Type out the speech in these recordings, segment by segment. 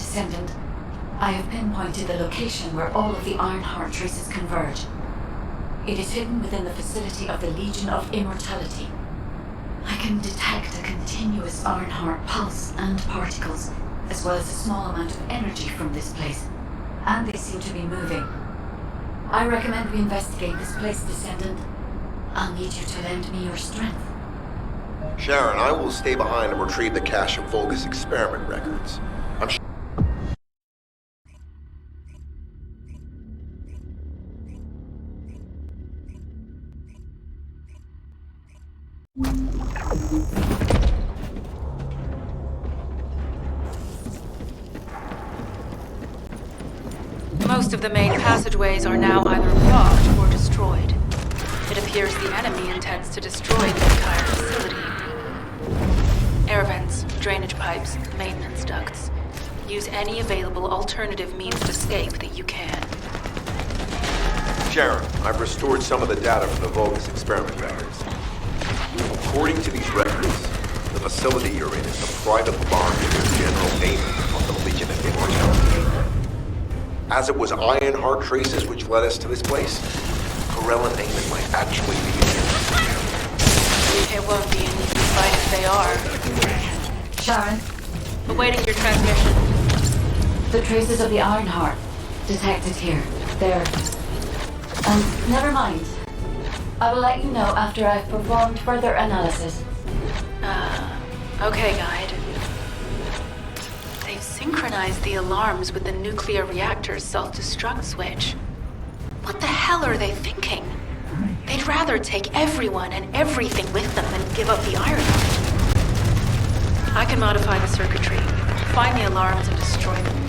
Descendant. I have pinpointed the location where all of the Ironheart traces converge. It is hidden within the facility of the Legion of Immortality. I can detect a continuous Ironheart pulse and particles, as well as a small amount of energy from this place, and they seem to be moving. I recommend we investigate this place, Descendant. I'll need you to lend me your strength. Sharon, I will stay behind and retrieve the cache of Vulgus experiment records. I'm sure. Most of the main passageways are now either blocked or destroyed. It appears the enemy intends to destroy the entire facility. Air vents, drainage pipes, maintenance ducts. Use any available alternative means of escape that you can. Sharon, I've restored some of the data from the Vulgus experiment records. According to these records, the facility you're in is the private farm of General Damon of the Legion of Immortality. As it was Ironheart traces which led us to this place, Corell and Damon might actually be here. It won't be an easy fight if they are. Sharon, Awaiting your transmission. the traces of the Ironheart detected here. They're... never mind. I will let you know after I've performed further analysis. Okay, Guide. They've synchronized the alarms with the nuclear reactor's self-destruct switch. What the hell are they thinking? They'd rather take everyone and everything with them than give up the Ironheart. I can modify the circuitry, find the alarms and destroy them.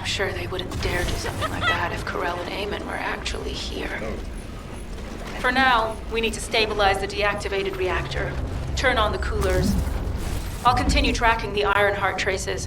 Sure they wouldn't dare do something like that if Corell and Eamon were actually here. For now, we need to stabilize the deactivated reactor, turn on the coolers. I'll continue tracking the Ironheart traces.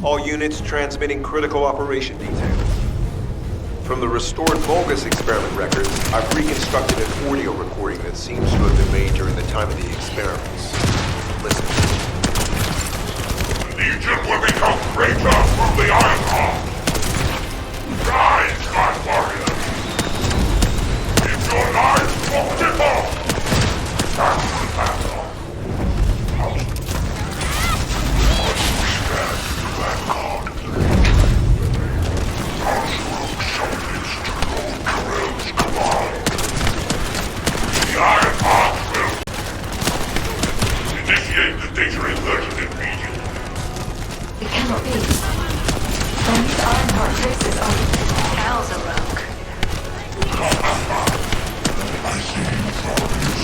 All units transmitting critical operation details. From the restored Vulgus experiment records, I've reconstructed an audio recording that seems to have been made during the time of the experiments. Listen. The Legion will become greater from the Ironheart. Rise, God warriors! If your lives mortified, that will matter. How do you stand to that God? How do you submit to Lord Karel's command? The Ironheart will initiate the data inversion immediately. It cannot be. Then these Ironheart traces are... Cal's a rogue. I see you from his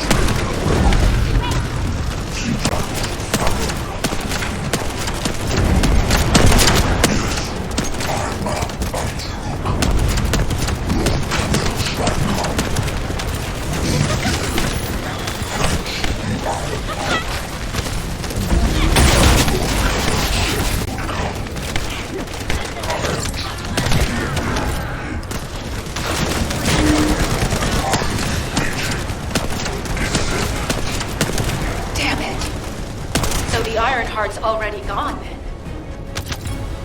Ironheart's already gone, then.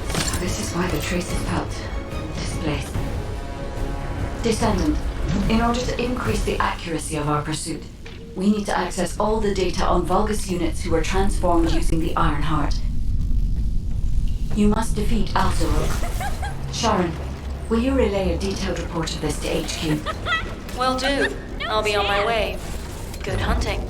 So this is why the traces felt displaced. Descendant, in order to increase the accuracy of our pursuit, we need to access all the data on Vulgus units who were transformed using the Ironheart. You must defeat Alzarok. Sharon, will you relay a detailed report of this to HQ? Will do. I'll be on my way. Good hunting.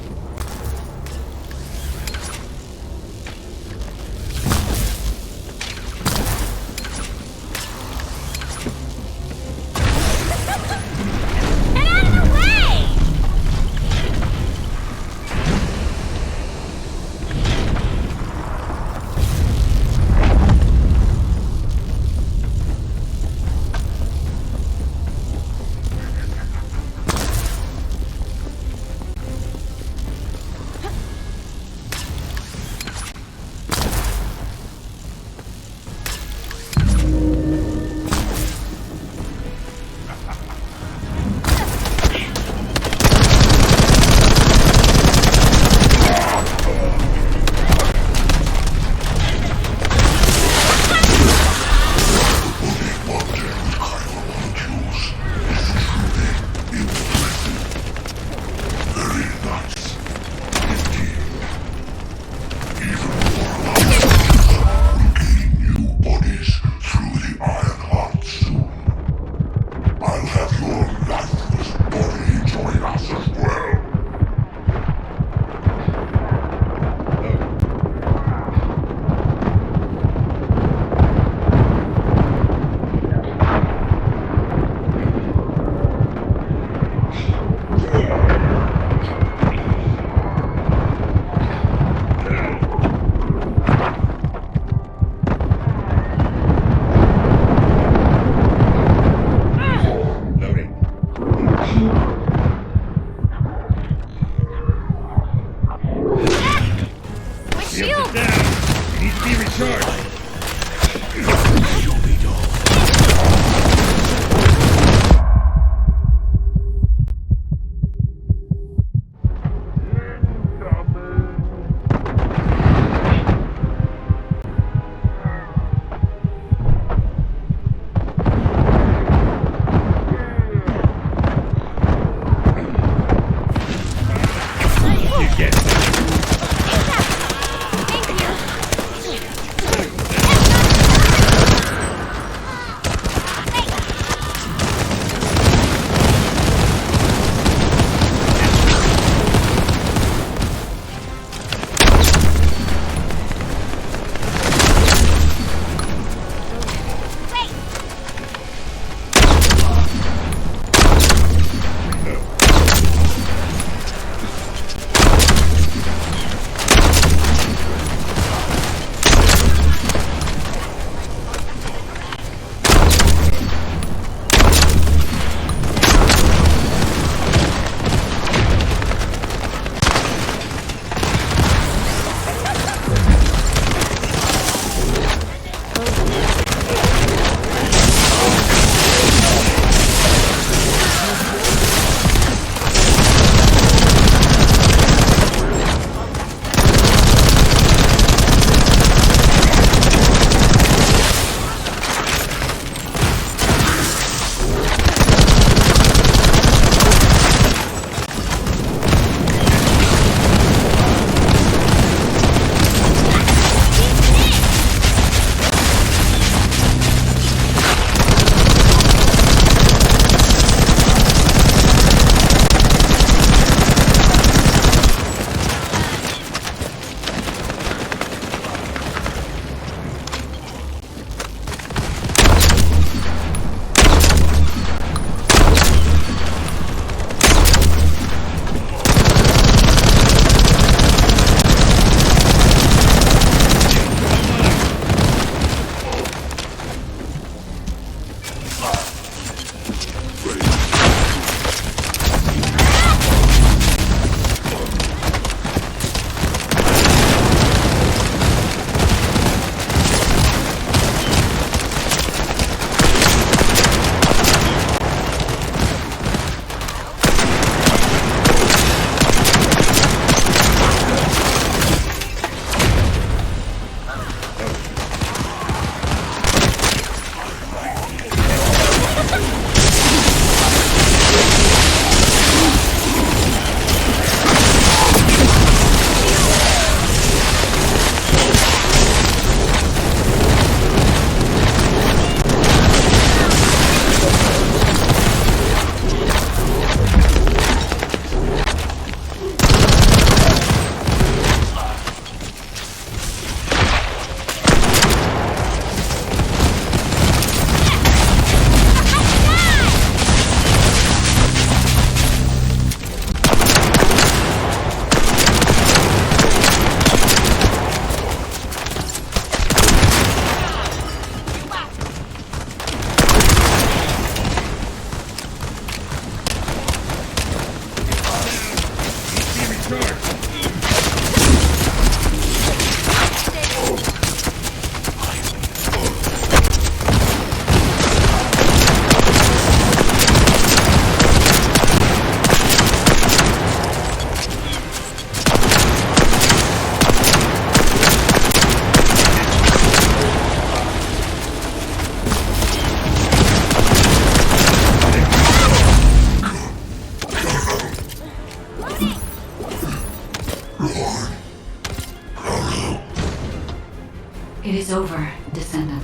It is over, Descendant.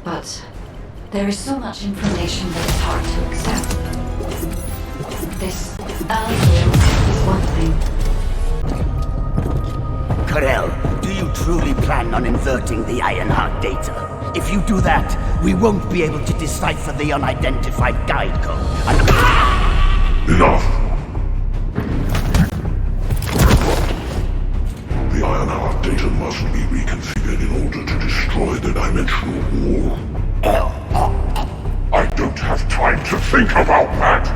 But there is so much information that it's hard to accept. This algorithm is one thing. Karel, do you truly plan on inverting the Ironheart data? If you do that, we won't be able to decipher the unidentified guide code. Enough! The Ironheart data must be reconfigured in order to destroy the dimensional wall. I don't have time to think about that!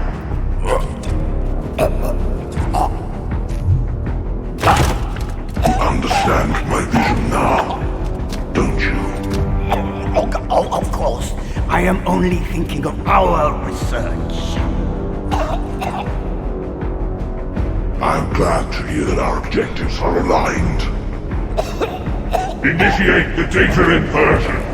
You understand my vision now, don't you? Oh, of course. I am only thinking of our research. I'm glad to hear that our objectives are aligned. Initiate the data inversion!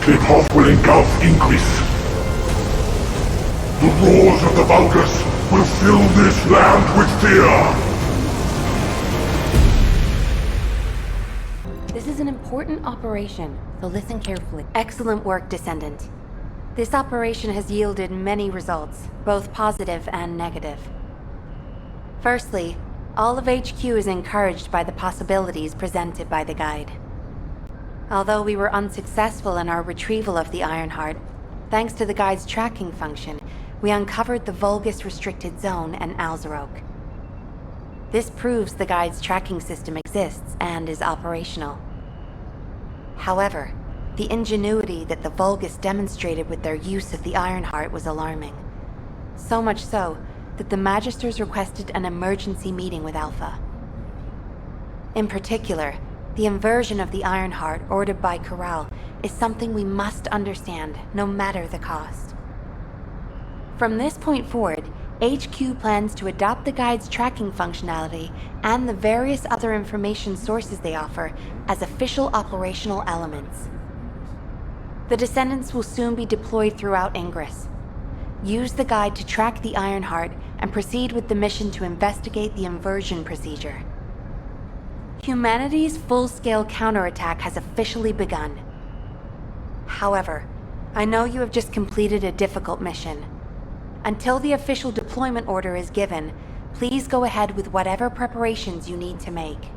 Clip-off will engulf Increase. The roars of the Vulgus will fill this land with fear! This is an important operation, so listen carefully. Excellent work, Descendant. This operation has yielded many results, both positive and negative. Firstly, all of HQ is encouraged by the possibilities presented by the guide. Although we were unsuccessful in our retrieval of the Ironheart, thanks to the guide's tracking function, we uncovered the Vulgus restricted zone and Alzarok. This proves the guide's tracking system exists and is operational. However, the ingenuity that the Vulgus demonstrated with their use of the Ironheart was alarming. So much so that the Magisters requested an emergency meeting with Alpha. In particular, the inversion of the Ironheart ordered by Corral is something we must understand, no matter the cost. From this point forward, HQ plans to adopt the guide's tracking functionality and the various other information sources they offer as official operational elements. The Descendants will soon be deployed throughout Ingress. Use the guide to track the Ironheart and proceed with the mission to investigate the inversion procedure. Humanity's full-scale counterattack has officially begun. However, I know you have just completed a difficult mission. Until the official deployment order is given, please go ahead with whatever preparations you need to make.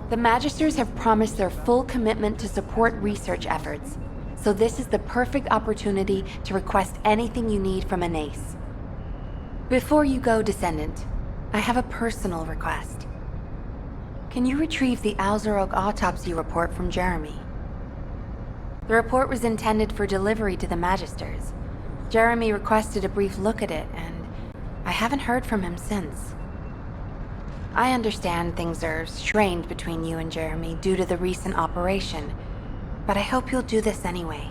The Magisters have promised their full commitment to support research efforts, so this is the perfect opportunity to request anything you need from an ace. Before you go, Descendant, I have a personal request. Can you retrieve the Alzarok autopsy report from Jeremy? The report was intended for delivery to the Magisters. Jeremy requested a brief look at it, and I haven't heard from him since. I understand things are strained between you and Jeremy due to the recent operation, but I hope you'll do this anyway.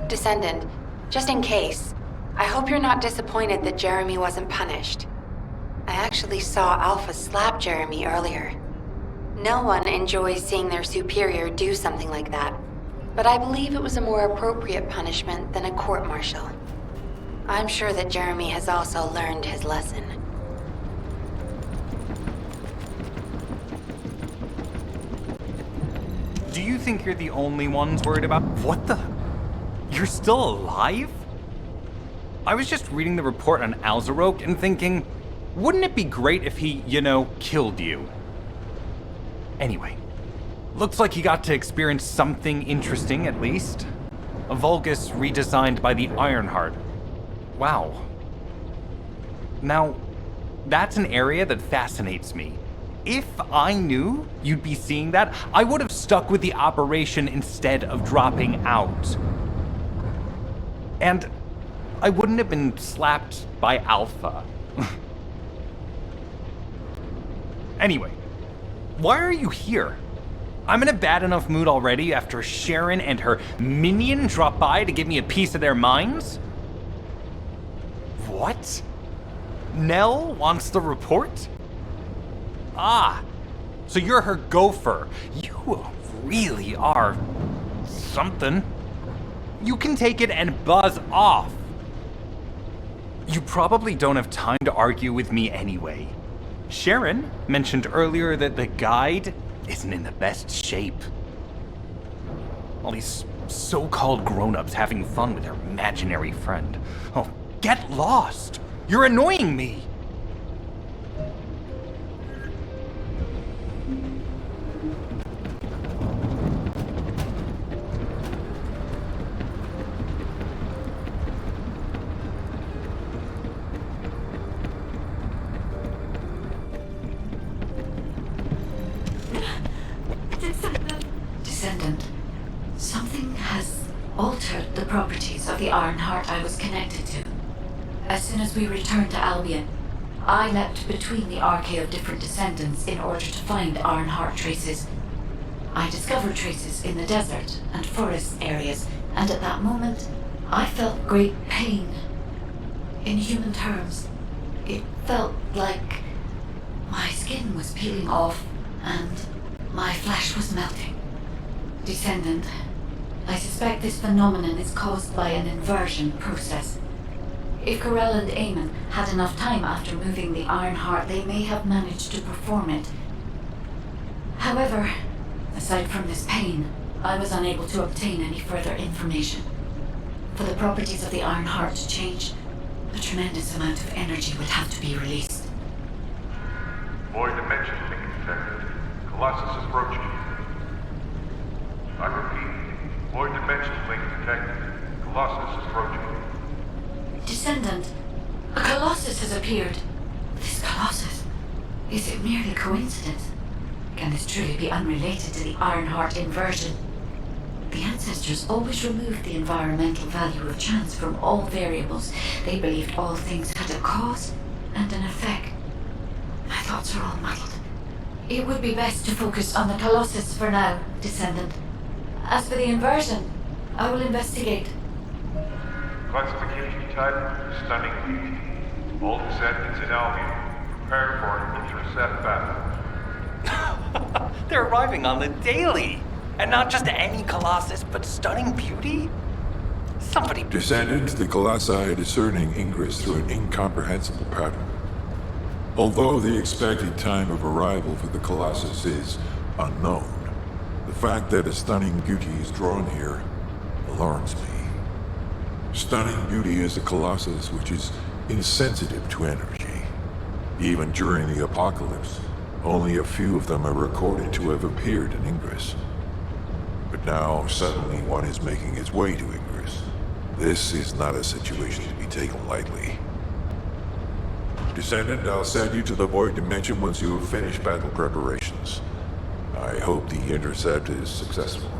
Descendant, just in case, I hope you're not disappointed that Jeremy wasn't punished. I actually saw Alpha slap Jeremy earlier. No one enjoys seeing their superior do something like that, but I believe it was a more appropriate punishment than a court-martial. I'm sure that Jeremy has also learned his lesson. Do you think you're the only ones worried about— What the? You're still alive? I was just reading the report on Alzarok and thinking, wouldn't it be great if he, killed you? Anyway, looks like he got to experience something interesting at least. A Vulgus redesigned by the Ironheart. Wow. Now, that's an area that fascinates me. If I knew you'd be seeing that, I would have stuck with the operation instead of dropping out. And I wouldn't have been slapped by Alpha. Anyway, why are you here? I'm in a bad enough mood already after Sharon and her minion drop by to give me a piece of their minds. What? Nell wants the report? Ah, so you're her gopher. You really are something. You can take it and buzz off. You probably don't have time to argue with me anyway. Sharon mentioned earlier that the guide isn't in the best shape. All these so-called grown-ups having fun with their imaginary friend. Oh, get lost! You're annoying me! Descendant, something has altered the properties of the Ironheart I was connected to. As soon as we returned to Albion, I leapt between the arcade of different descendants in order to find Ironheart traces. I discovered traces in the desert and forest areas, and at that moment, I felt great pain. In human terms, it felt like my skin was peeling off and my flesh was melting. Descendant, I suspect this phenomenon is caused by an inversion process. If Corell and Eamon had enough time after moving the Ironheart, they may have managed to perform it. However, aside from this pain, I was unable to obtain any further information. For the properties of the Ironheart to change, a tremendous amount of energy would have to be released. Void dimension link detected. Colossus is approaching. I repeat, void dimension link detected. Colossus is approaching. Descendant, a Colossus has appeared. This Colossus, is it merely coincidence? Can this truly be unrelated to the Ironheart inversion? The ancestors always removed the environmental value of chance from all variables. They believed all things had a cause and an effect. My thoughts are all muddled. It would be best to focus on the Colossus for now, Descendant. As for the inversion, I will investigate. Classification type, stunning beauty. All descendants in Albion, prepare for an intercept battle. They're arriving on the daily! And not just any Colossus, but stunning beauty? Somebody... Descendant, the Colossi are discerning ingress through an incomprehensible pattern. Although the expected time of arrival for the Colossus is unknown, the fact that a stunning beauty is drawn here alarms me. Stunning beauty is a Colossus which is insensitive to energy. Even during the apocalypse, only a few of them are recorded to have appeared in Ingress. But now, suddenly one is making its way to Ingress. This is not a situation to be taken lightly. Descendant, I'll send you to the Void Dimension once you have finished battle preparations. I hope the intercept is successful.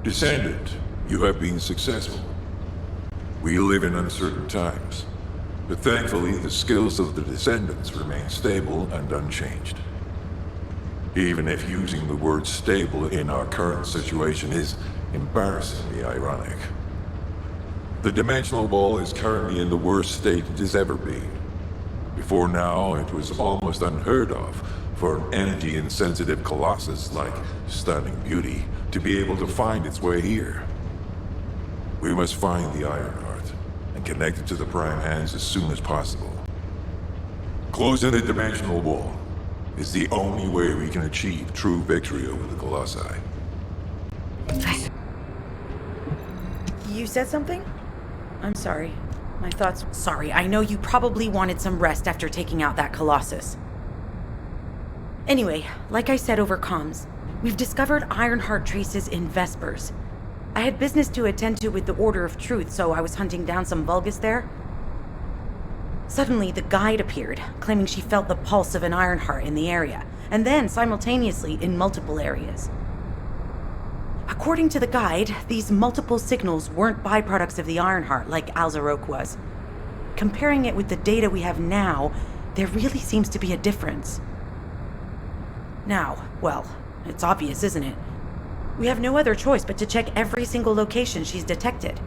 Descendant, you have been successful. We live in uncertain times, but thankfully the skills of the Descendants remain stable and unchanged. Even if using the word stable in our current situation is embarrassingly ironic. The dimensional wall is currently in the worst state it has ever been. Before now, it was almost unheard of for an energy-insensitive colossus like Stunning Beauty to be able to find its way here. We must find the Ironheart and connect it to the Prime Hands as soon as possible. Closing the dimensional wall is the only way we can achieve true victory over the Colossi. You said something? I'm sorry. My thoughts... Sorry, I know you probably wanted some rest after taking out that Colossus. Anyway, like I said over comms, we've discovered Ironheart traces in Vespers. I had business to attend to with the Order of Truth, so I was hunting down some Vulgus there. Suddenly, the guide appeared, claiming she felt the pulse of an Ironheart in the area, and then, simultaneously, in multiple areas. According to the guide, these multiple signals weren't byproducts of the Ironheart like Alzarok was. Comparing it with the data we have now, there really seems to be a difference. Now, well, it's obvious, isn't it? We have no other choice but to check every single location she's detected.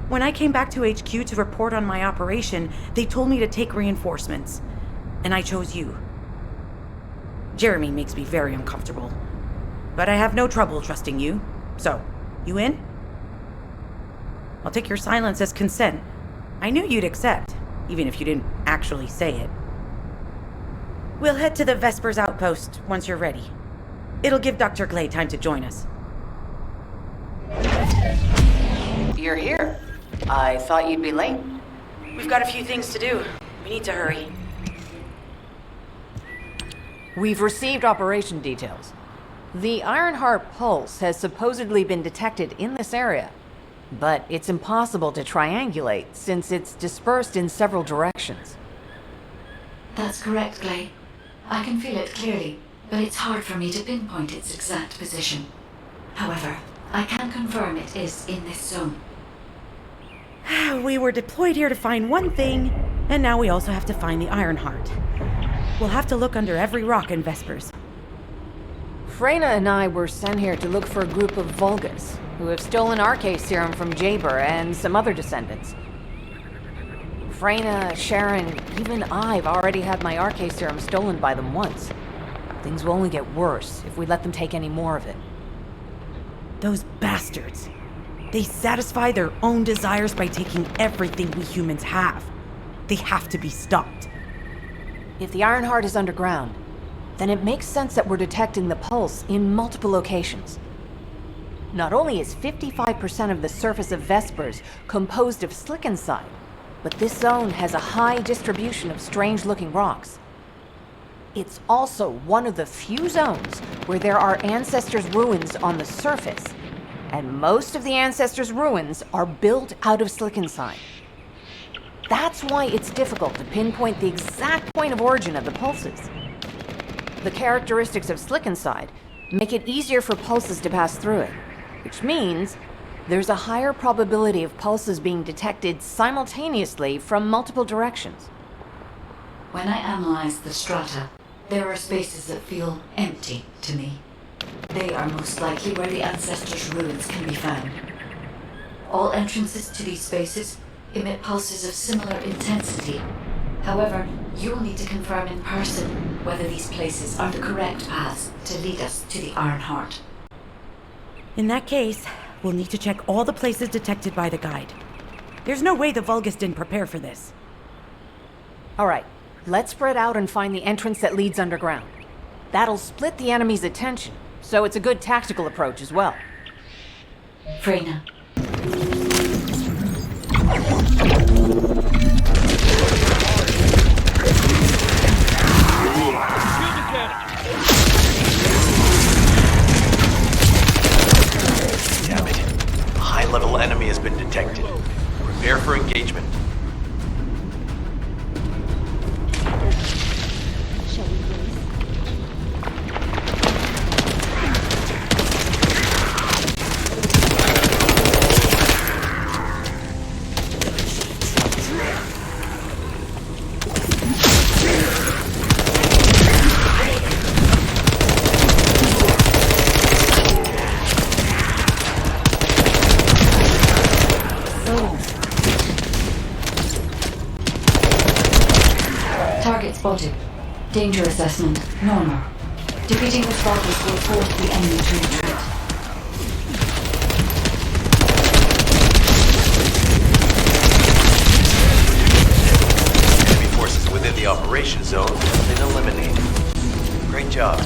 When I came back to HQ to report on my operation, they told me to take reinforcements, and I chose you. Jeremy makes me very uncomfortable, but I have no trouble trusting you. So, you in? I'll take your silence as consent. I knew you'd accept, even if you didn't actually say it. We'll head to the Vespers outpost once you're ready. It'll give Dr. Glay time to join us. You're here. I thought you'd be late. We've got a few things to do. We need to hurry. We've received operation details. The Ironheart pulse has supposedly been detected in this area, but it's impossible to triangulate since it's dispersed in several directions. That's correct, Glay. I can feel it clearly, but it's hard for me to pinpoint its exact position. However, I can confirm it is in this zone. We were deployed here to find one thing, and now we also have to find the Ironheart. We'll have to look under every rock in Vespers. Freyna and I were sent here to look for a group of Vulgus, who have stolen RK serum from Jaber and some other descendants. Freyna, Sharon, even I've already had my RK serum stolen by them once. Things will only get worse if we let them take any more of it. Those bastards. They satisfy their own desires by taking everything we humans have. They have to be stopped. If the Ironheart is underground, then it makes sense that we're detecting the pulse in multiple locations. Not only is 55% of the surface of Vespers composed of slickenside, but this zone has a high distribution of strange-looking rocks. It's also one of the few zones where there are Ancestors' ruins on the surface, and most of the Ancestors' ruins are built out of slickenside. That's why it's difficult to pinpoint the exact point of origin of the pulses. The characteristics of slickenside make it easier for pulses to pass through it, which means there's a higher probability of pulses being detected simultaneously from multiple directions. When I analyze the strata, there are spaces that feel empty to me. They are most likely where the Ancestors' ruins can be found. All entrances to these spaces emit pulses of similar intensity. However, you will need to confirm in person whether these places are the correct paths to lead us to the Ironheart. In that case, we'll need to check all the places detected by the guide. There's no way the Vulgus didn't prepare for this. All right, let's spread out and find the entrance that leads underground. That'll split the enemy's attention, so it's a good tactical approach as well. Freyna. Damn it. A high-level enemy has been detected. Prepare for engagement. Reported. Danger assessment, normal. Defeating the sparkles will force the enemy to retreat. Enemy forces within the operation zone have been eliminated. Great job.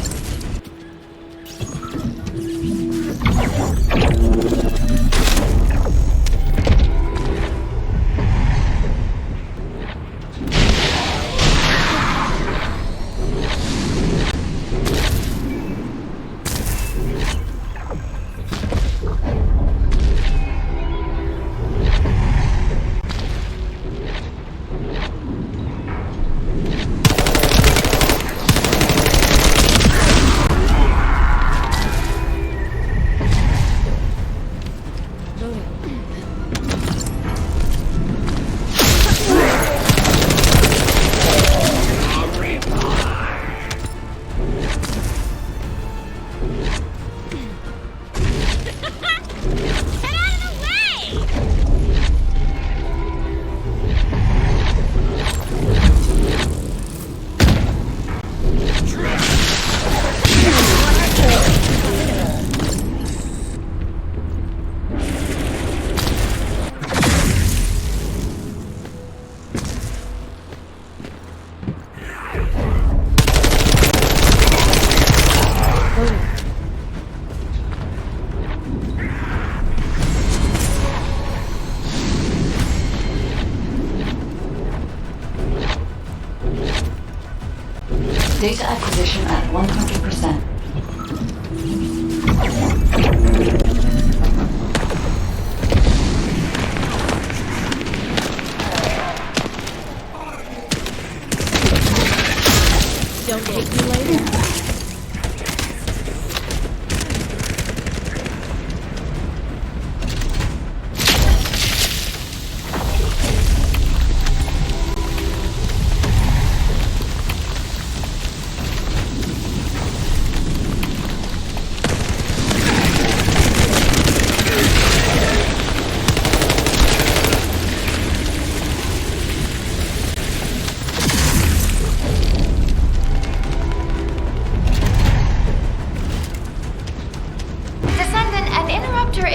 Data acquisition at 100%. Don't take me later.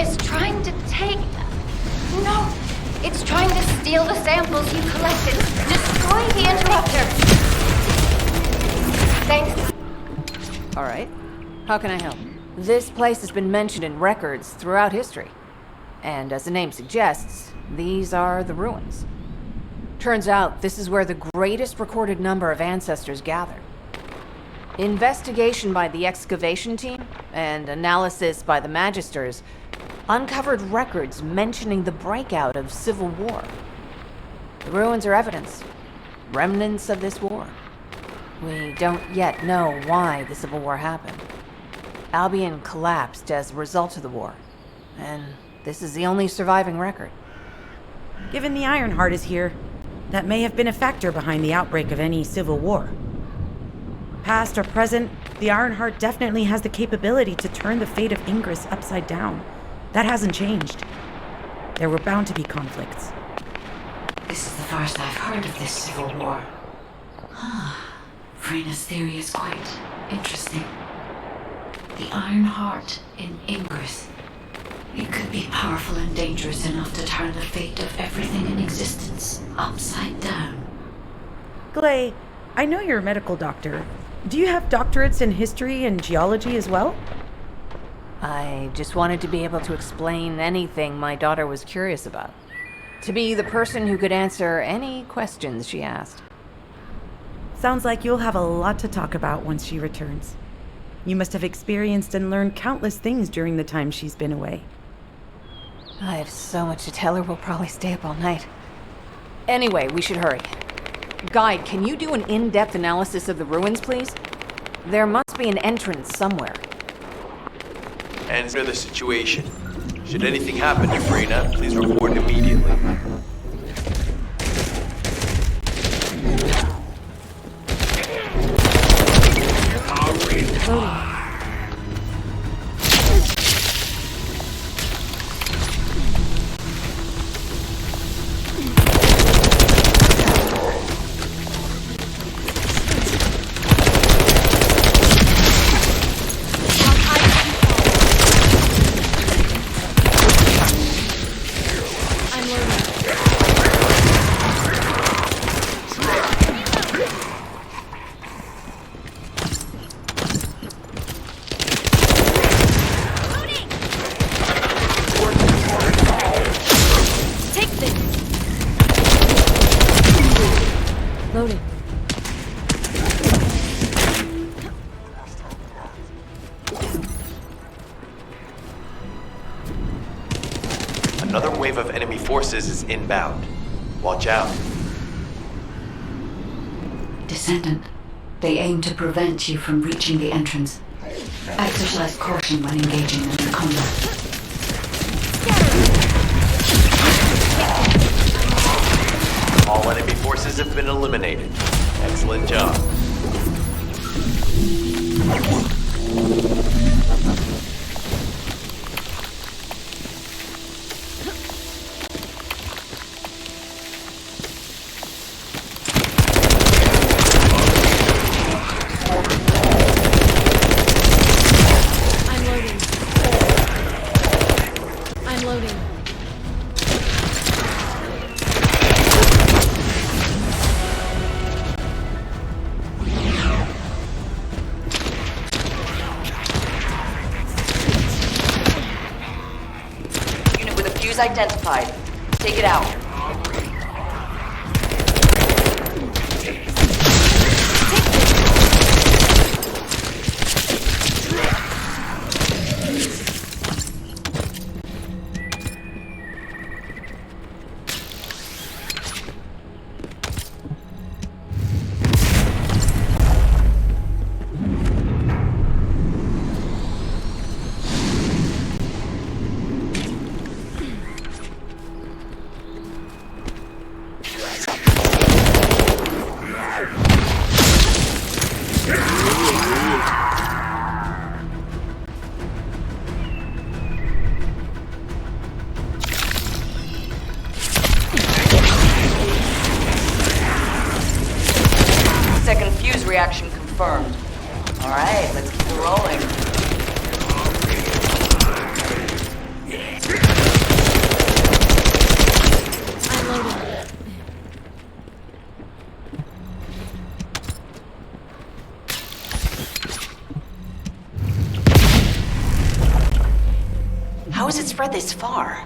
is trying to take... No, it's trying to steal the samples you collected. Destroy the interrupter. Thanks. All right. How can I help? This place has been mentioned in records throughout history. And as the name suggests, these are the ruins. Turns out this is where the greatest recorded number of ancestors gathered. Investigation by the excavation team and analysis by the magisters uncovered records mentioning the breakout of civil war. The ruins are evidence, remnants of this war. We don't yet know why the civil war happened. Albion collapsed as a result of the war, and this is the only surviving record. Given the Ironheart is here, that may have been a factor behind the outbreak of any civil war. Past or present, the Ironheart definitely has the capability to turn the fate of Ingress upside down. That hasn't changed. There were bound to be conflicts. This is the first I've heard of this civil war. Frena's theory is quite interesting. The Ironheart in Ingress. It could be powerful and dangerous enough to turn the fate of everything in existence upside down. Glay, I know you're a medical doctor. Do you have doctorates in history and geology as well? I just wanted to be able to explain anything my daughter was curious about. To be the person who could answer any questions she asked. Sounds like you'll have a lot to talk about once she returns. You must have experienced and learned countless things during the time she's been away. I have so much to tell her, we'll probably stay up all night. Anyway, we should hurry. Guide, can you do an in-depth analysis of the ruins, please? There must be an entrance somewhere. Answer the situation. Should anything happen to Frena, please report immediately. loading. Another wave of enemy forces is inbound. Watch out. Descendant, they aim to prevent you from reaching the entrance. Exercise caution when engaging them in combat. All enemy forces have been eliminated. Excellent job. I'm loading. I'm loading. Unit with a fuse identified. Take it out. Second fuse reaction confirmed. All right, let's keep it rolling. I'm loading. How has it spread this far?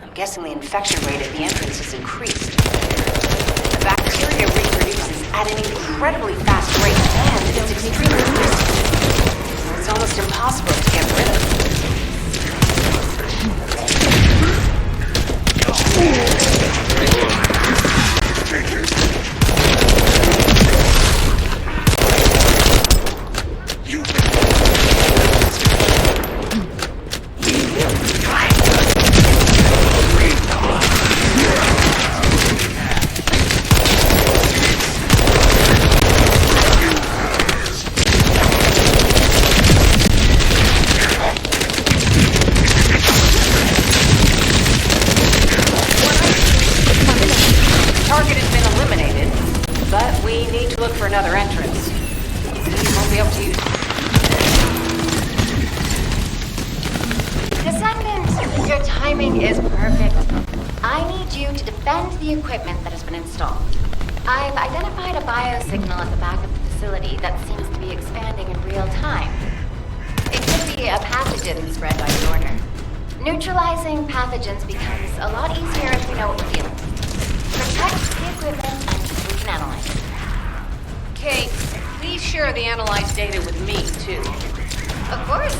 I'm guessing the infection rate at the entrance has increased. The bacteria reproduces at an incredibly fast rate, and it's extremely risky. It's almost impossible to get rid of. Target has been eliminated, but we need to look for another entrance. We won't be able to use it. Descendant, your timing is perfect. I need you to defend the equipment that has been installed. I've identified a biosignal at the back of the facility that seems to be expanding in real time. It could be a pathogen spread by the order. Neutralizing pathogens becomes a lot easier if we know what we're dealing with. Protect the equipment and we can analyze it. Kate, please share the analyzed data with me, too. Of course.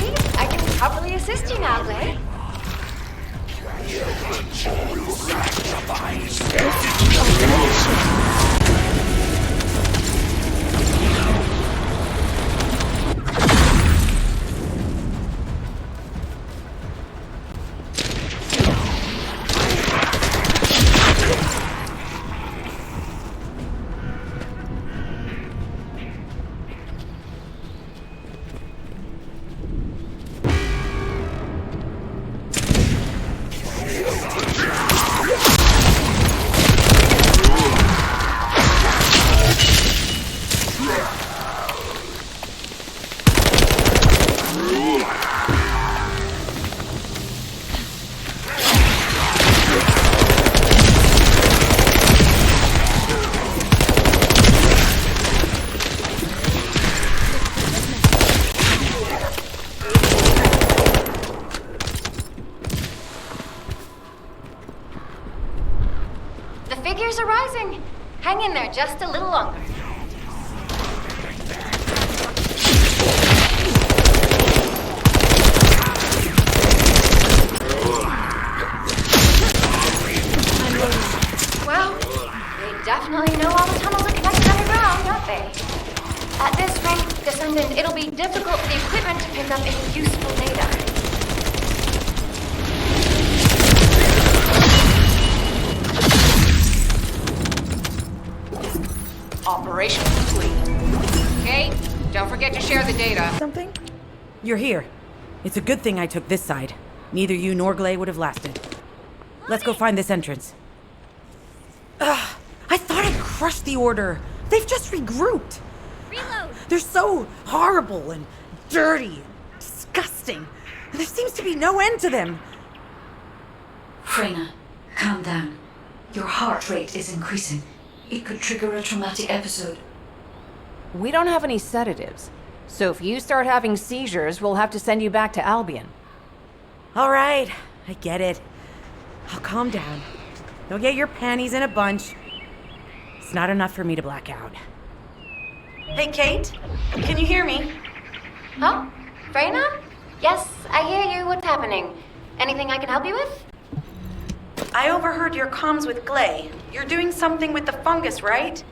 See, I can properly assist you now, Clay. The figures are rising. Hang in there just a little longer. Well, they definitely know all the tunnels are connected underground, don't they? At this rate, Descendant, it'll be difficult for the equipment to pick up any useful data. Operation complete. Kate, don't forget to share the data. Something? You're here. It's a good thing I took this side. Neither you nor Glay would have lasted. Let's go find this entrance. Ugh, I thought I crushed the Order. They've just regrouped. Reload! They're so horrible and dirty and disgusting. There seems to be no end to them. Freyna, calm down. Your heart rate is increasing. It could trigger a traumatic episode. We don't have any sedatives, so if you start having seizures, we'll have to send you back to Albion. All right, I get it. I'll calm down. You'll get your panties in a bunch. It's not enough for me to black out. Hey, Kate, can you hear me? Huh? Freyna? Yes, I hear you. What's happening? Anything I can help you with? I overheard your comms with Glay. You're doing something with the fungus, right?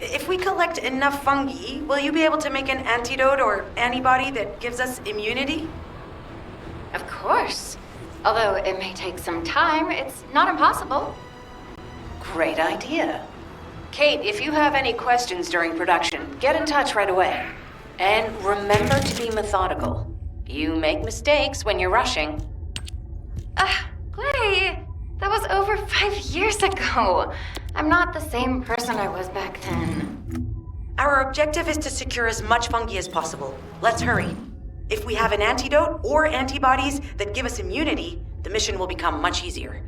If we collect enough fungi, will you be able to make an antidote or antibody that gives us immunity? Of course. Although it may take some time, it's not impossible. Great idea. Kate, if you have any questions during production, get in touch right away. And remember to be methodical. You make mistakes when you're rushing. Glay, that was over 5 years ago. I'm not the same person I was back then. Our objective is to secure as much fungi as possible. Let's hurry. If we have an antidote or antibodies that give us immunity, the mission will become much easier.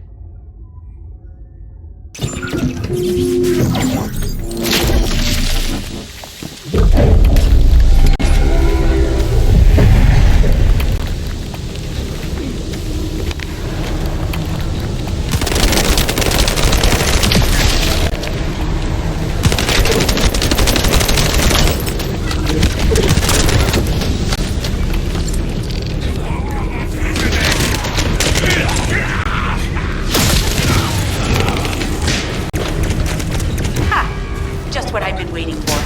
Just what I've been waiting for.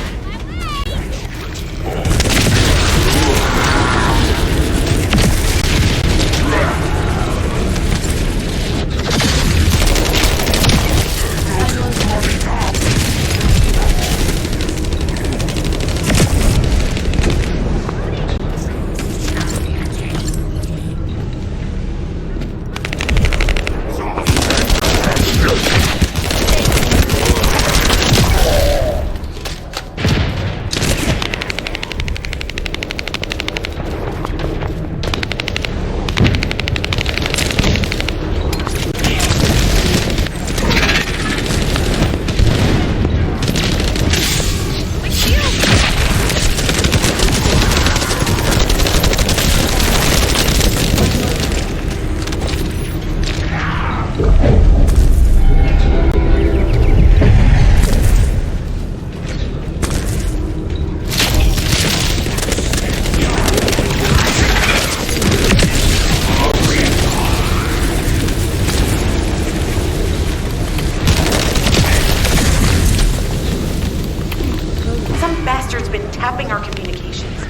Bastard's been tapping our communications.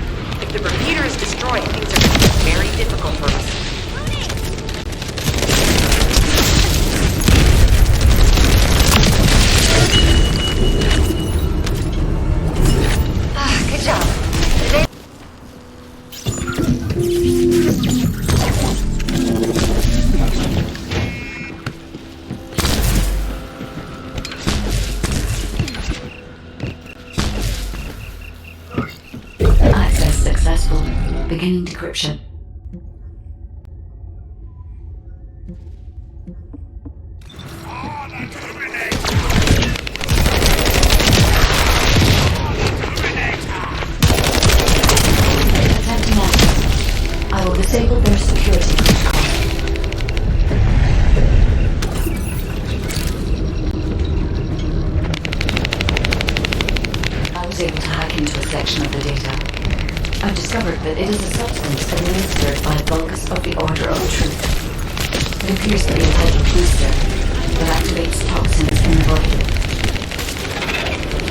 If the repeater is destroyed, things are going to be very difficult for us. Good job. Access successful. Beginning decryption. Attempting access. I will disable their security protocol. that it is a substance administered by Vulgus of the Order of Truth. It appears to be a type of booster that activates toxins in the body.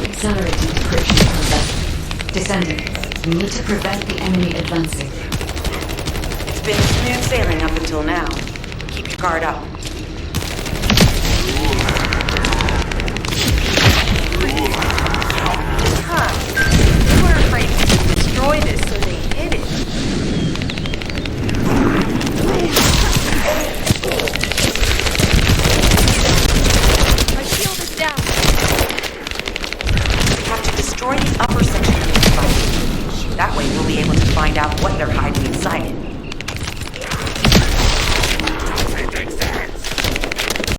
Accelerating decryption process. Descendant, we need to prevent the enemy advancing. It's been smooth sailing up until now. Keep your guard up. Huh. They were afraid to destroy this, so they hid it. My shield is down. We have to destroy the upper section of the device. That way we'll be able to find out what they're hiding inside it.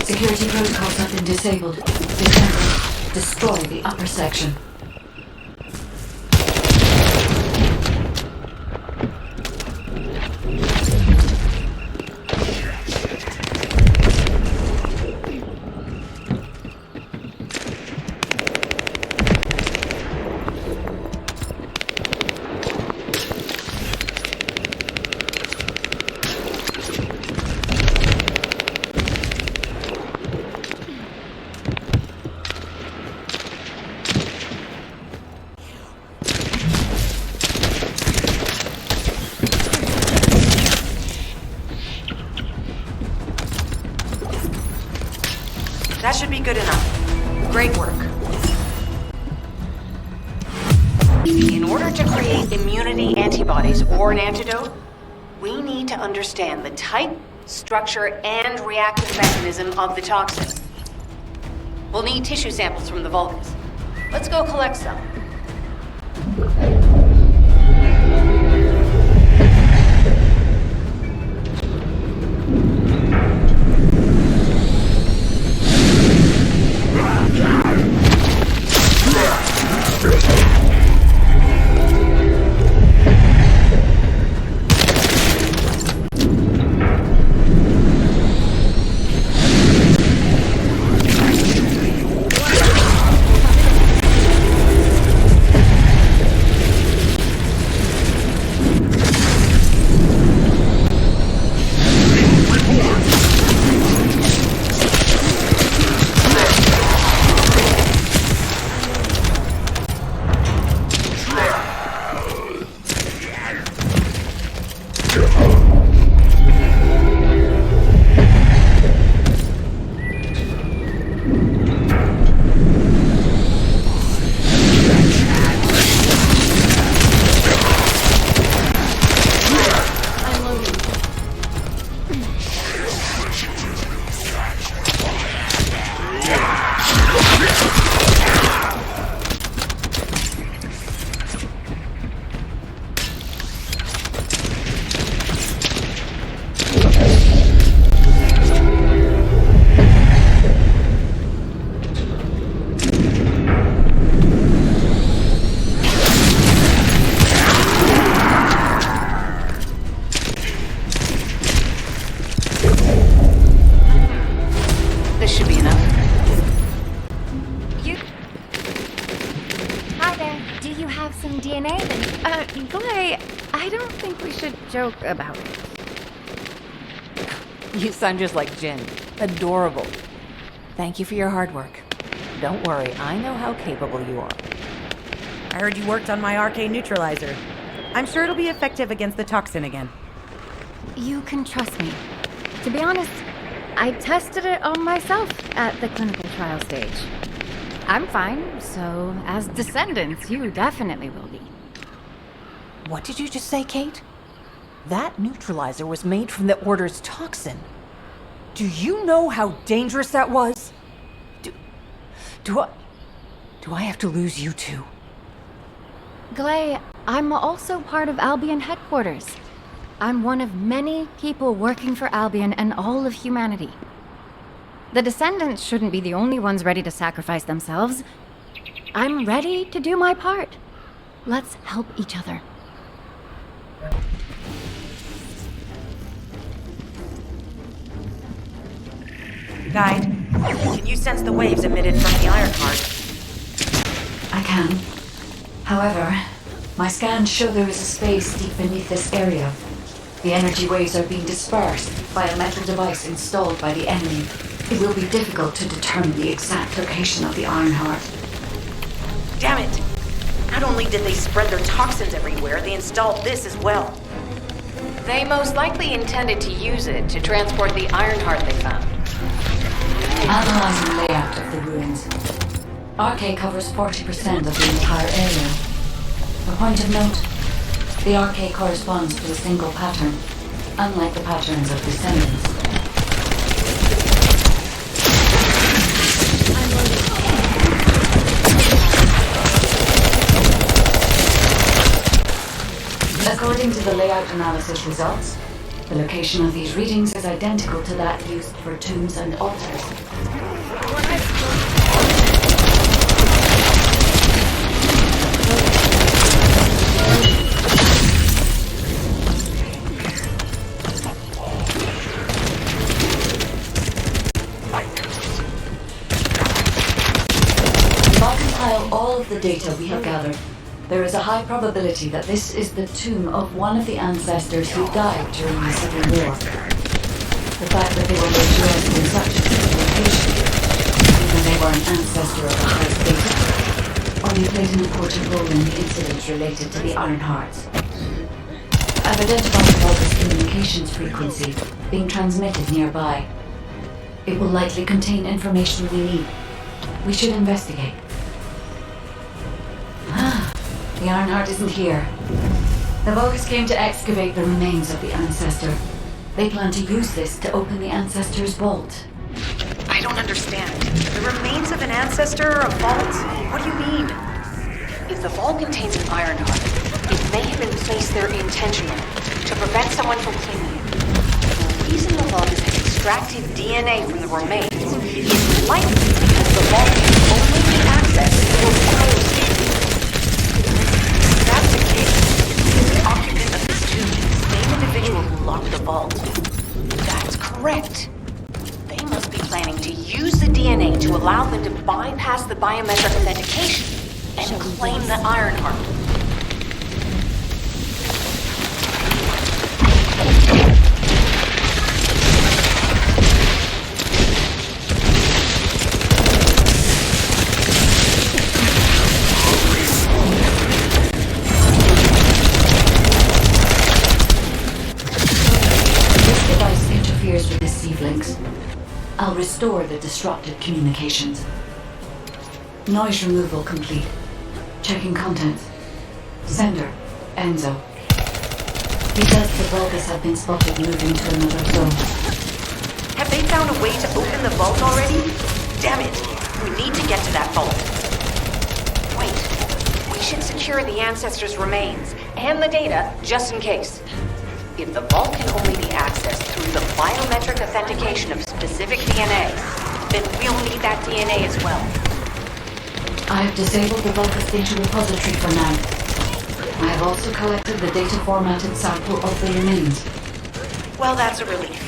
Security protocols have been disabled. Descendant, destroy the upper section. That should be good enough. Great work. In order to create immunity antibodies or an antidote, we need to understand the type, structure, and reactive mechanism of the toxin. We'll need tissue samples from the Vulgus. Let's go collect some. Glay, I don't think we should joke about it. You sound just like Jin. Adorable. Thank you for your hard work. Don't worry, I know how capable you are. I heard you worked on my arcane neutralizer. I'm sure it'll be effective against the toxin again. You can trust me. To be honest, I tested it on myself at the clinical trial stage. I'm fine, so as descendants, you definitely will be. What did you just say, Kate? That neutralizer was made from the Order's toxin. Do you know how dangerous that was? Do I have to lose you too? Glay, I'm also part of Albion headquarters. I'm one of many people working for Albion and all of humanity. The descendants shouldn't be the only ones ready to sacrifice themselves. I'm ready to do my part. Let's help each other. Guide, can you sense the waves emitted from the Ironheart? I can. However, My scans show there is a space deep beneath this area. The energy waves are being dispersed by a metal device installed by the enemy. It will be difficult to determine the exact location of the Ironheart. Damn it! Not only did they spread their toxins everywhere, they installed this as well. They most likely intended to use it to transport the Ironheart they found. Analyzing layout of the ruins. RK covers 40% of the entire area. A point of note, the RK corresponds to a single pattern, unlike the patterns of Descendants. According to the layout analysis results, the location of these readings is identical to that used for tombs and altars. If I compile all of the data we have gathered, there is a high probability that this is the tomb of one of the ancestors who died during the Civil War. The fact that they were laid to rest in such a location, even they were an ancestor of the highest data, only played an important role in the incidents related to the Ironhearts. I've identified the Vulgus communications frequency being transmitted nearby. It will likely contain information we need. We should investigate. The Ironheart isn't here. The Vulgus came to excavate the remains of the ancestor. They plan to use this to open the ancestor's vault. I don't understand. The remains of an ancestor, a vault? What do you mean? If the vault contains an Ironheart, it may have been placed there intentionally to prevent someone from claiming it. The reason the Vulgus has extracted DNA from the remains is likely because the vault can only be accessed through a bioscan. If that's the case, the occupant of this tomb is the same individual who locked the vault. That's correct. They must be planning to use the DNA to allow them to bypass the biometric authentication and claim the Ironheart. This device interferes with the sieve links. I'll restore the disrupted communications. Noise removal complete. Checking contents. Sender, Enzo. He says the Vulgus have been spotted moving to another zone. Have they found a way to open the vault already? Damn it! We need to get to that vault. Wait, we should secure the ancestors' remains and the data just in case. If the vault can only be accessed through the biometric authentication of specific DNA, then we'll need that DNA as well. I have disabled the Vulgus data repository for now. I have also collected the data formatted sample of the remains. Well, that's a relief.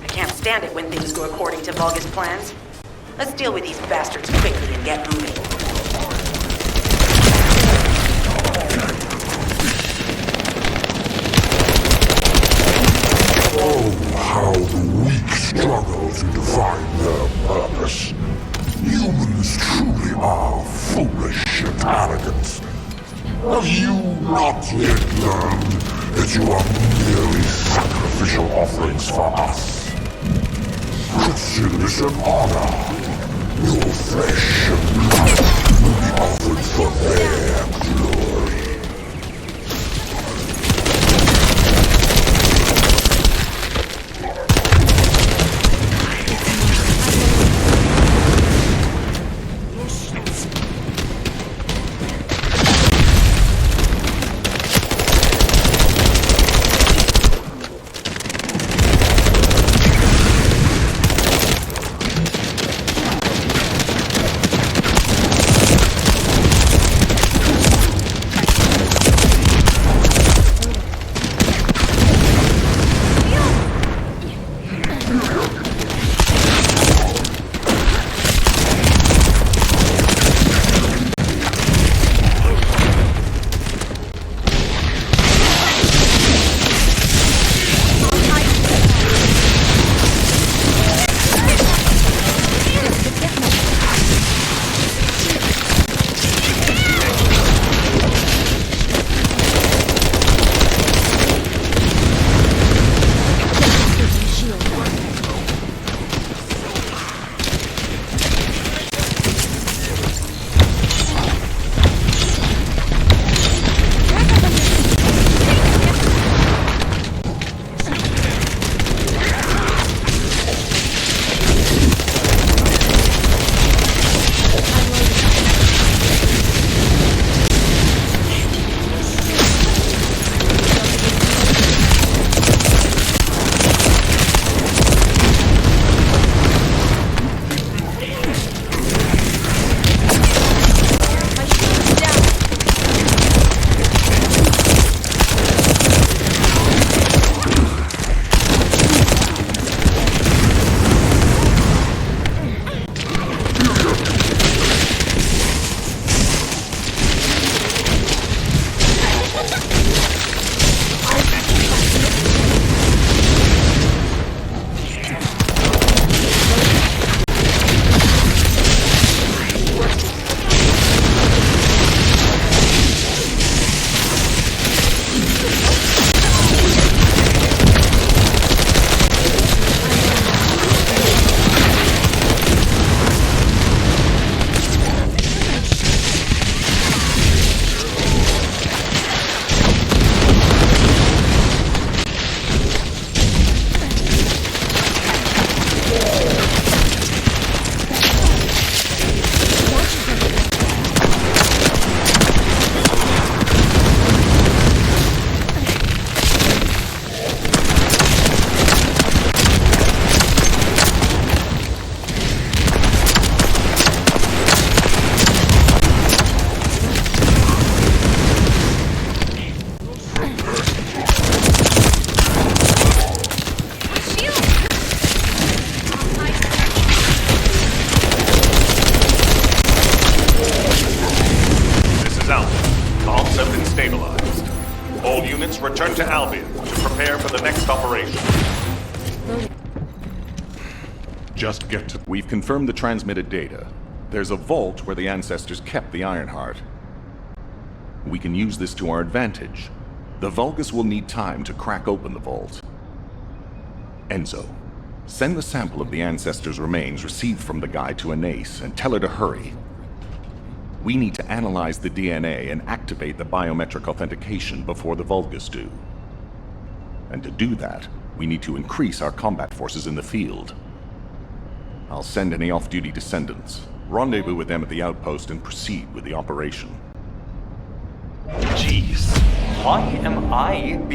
I can't stand it when things go according to Vulgus plans. Let's deal with these bastards quickly and get moving. Oh, how the weak struggle to define their purpose. Humans truly are foolish and arrogant. Have you not yet learned that you are merely sacrificial offerings for us? Consider this an honor. Your flesh and blood will be offered for their glory. Prepare for the next operation. Just get to... We've confirmed the transmitted data. There's a vault where the ancestors kept the Ironheart. We can use this to our advantage. The Vulgus will need time to crack open the vault. Enzo, send the sample of the ancestors' remains received from the guy to Anais and tell her to hurry. We need to analyze the DNA and activate the biometric authentication before the Vulgus do. And to do that, we need to increase our combat forces in the field. I'll send any off-duty descendants, rendezvous with them at the outpost, and proceed with the operation. Jeez, why am I being